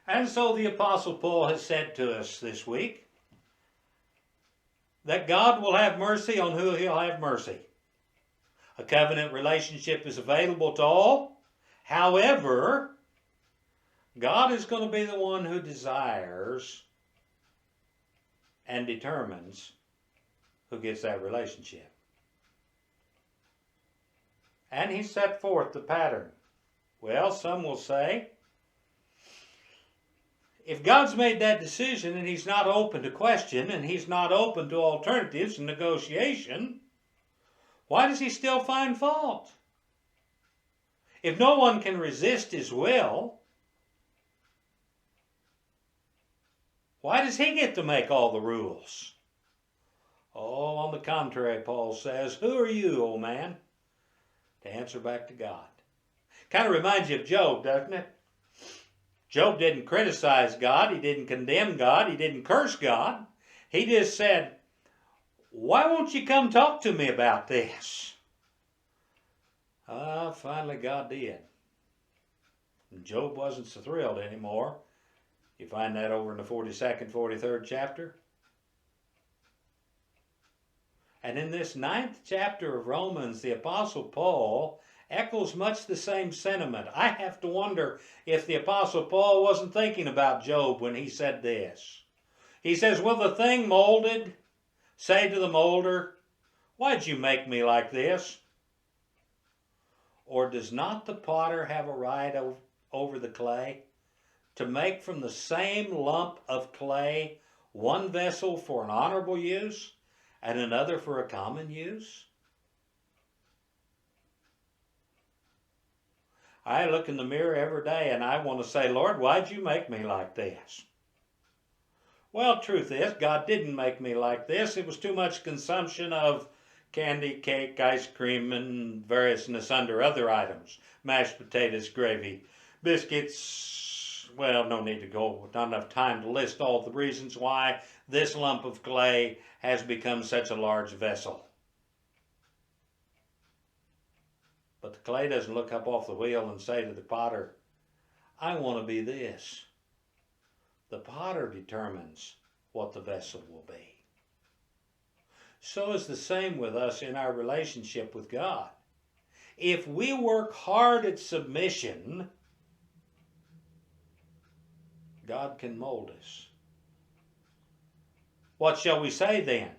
And so the Apostle Paul has said to us this week that God will have mercy on who he'll have mercy. A covenant relationship is available to all. However, God is going to be the one who desires and determines who gets that relationship. And he set forth the pattern. Well, some will say, if God's made that decision and he's not open to question and he's not open to alternatives and negotiation, why does he still find fault? If no one can resist his will, why does he get to make all the rules? Oh, on the contrary, Paul says, who are you, old man, to answer back to God? Kind of reminds you of Job, doesn't it? Job didn't criticize God. He didn't condemn God. He didn't curse God. He just said, why won't you come talk to me about this? Finally God did. And Job wasn't so thrilled anymore. You find that over in the 42nd, 43rd chapter. And in this 9th chapter of Romans, the Apostle Paul echoes much the same sentiment. I have to wonder if the Apostle Paul wasn't thinking about Job when he said this. He says, will the thing molded say to the molder, why'd you make me like this? Or does not the potter have a right over the clay to make from the same lump of clay one vessel for an honorable use and another for a common use? I look in the mirror every day and I want to say, Lord, why'd you make me like this? Well, truth is, God didn't make me like this. It was too much consumption of candy, cake, ice cream, and variousness under other items. Mashed potatoes, gravy, biscuits. Well, no need to go. Not enough time to list all the reasons why this lump of clay has become such a large vessel. But the clay doesn't look up off the wheel and say to the potter, I want to be this. The potter determines what the vessel will be. So is the same with us in our relationship with God. If we work hard at submission, God can mold us. What shall we say then?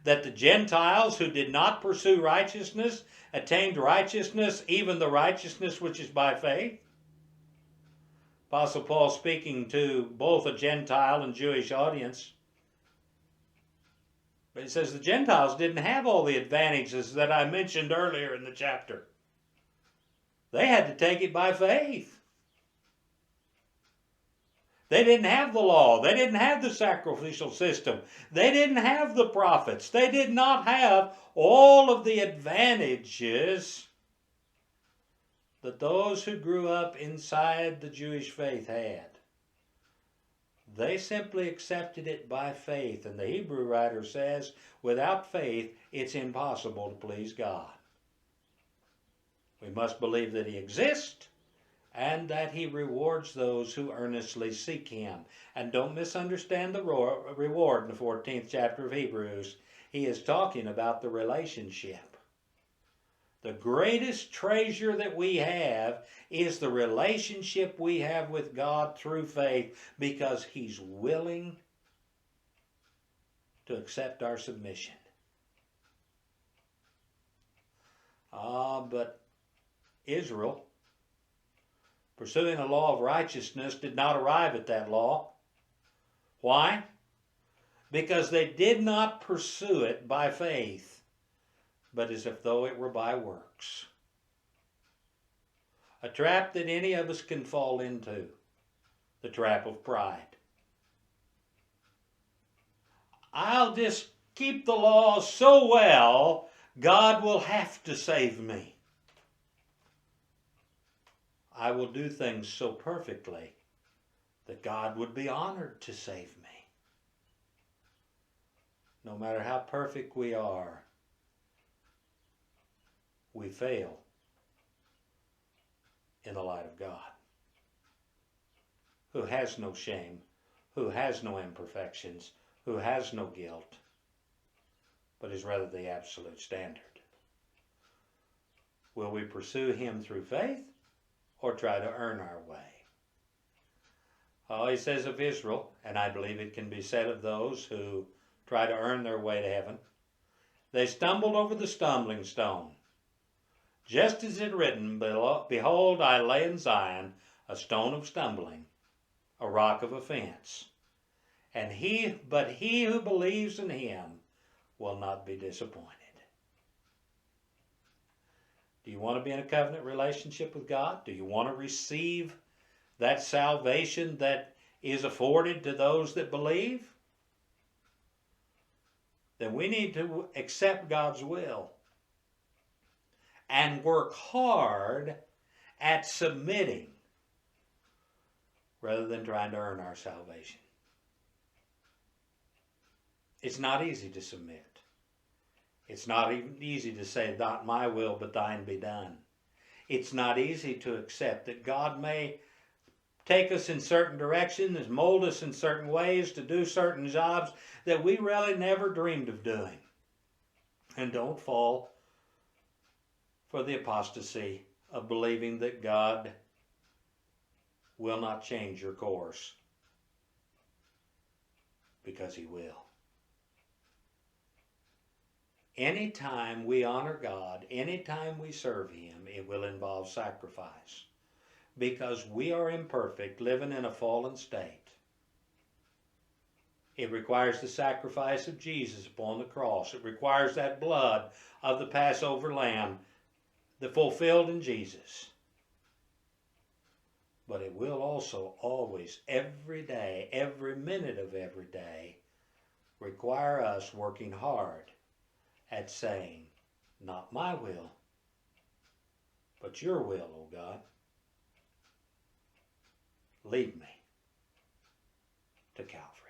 That the Gentiles who did not pursue righteousness attained righteousness, even the righteousness which is by faith? Apostle Paul speaking to both a Gentile and Jewish audience. But he says the Gentiles didn't have all the advantages that I mentioned earlier in the chapter. They had to take it by faith. They didn't have the law. They didn't have the sacrificial system. They didn't have the prophets. They did not have all of the advantages that those who grew up inside the Jewish faith had. They simply accepted it by faith. And the Hebrew writer says, without faith, it's impossible to please God. We must believe that he exists and that he rewards those who earnestly seek him. And don't misunderstand the reward in the 14th chapter of Hebrews. He is talking about the relationship. The greatest treasure that we have is the relationship we have with God through faith, because he's willing to accept our submission. But Israel, pursuing a law of righteousness, did not arrive at that law. Why? Because they did not pursue it by faith, but as if though it were by works. A trap that any of us can fall into, the trap of pride. I'll just keep the law so well, God will have to save me. I will do things so perfectly that God would be honored to save me. No matter how perfect we are, we fail in the light of God. who has no shame, who has no imperfections, who has no guilt, but is rather the absolute standard. Will we pursue him through faith or try to earn our way? Oh, he says of Israel, and I believe it can be said of those who try to earn their way to heaven, they stumbled over the stumbling stone. Just as it written, behold, I lay in Zion a stone of stumbling, a rock of offense. But he who believes in him will not be disappointed. Do you want to be in a covenant relationship with God? Do you want to receive that salvation that is afforded to those that believe? Then we need to accept God's will and work hard at submitting rather than trying to earn our salvation. It's not easy to submit. It's not even easy to say, not my will, but thine be done. It's not easy to accept that God may take us in certain directions, mold us in certain ways to do certain jobs that we really never dreamed of doing. And don't fall for the apostasy of believing that God will not change your course, because he will. Anytime we honor God, anytime we serve him, it will involve sacrifice. Because we are imperfect, living in a fallen state. It requires the sacrifice of Jesus upon the cross. It requires that blood of the Passover lamb that fulfilled in Jesus. But it will also always, every day, every minute of every day, require us working hard at saying, not my will, but your will, O God. Lead me to Calvary.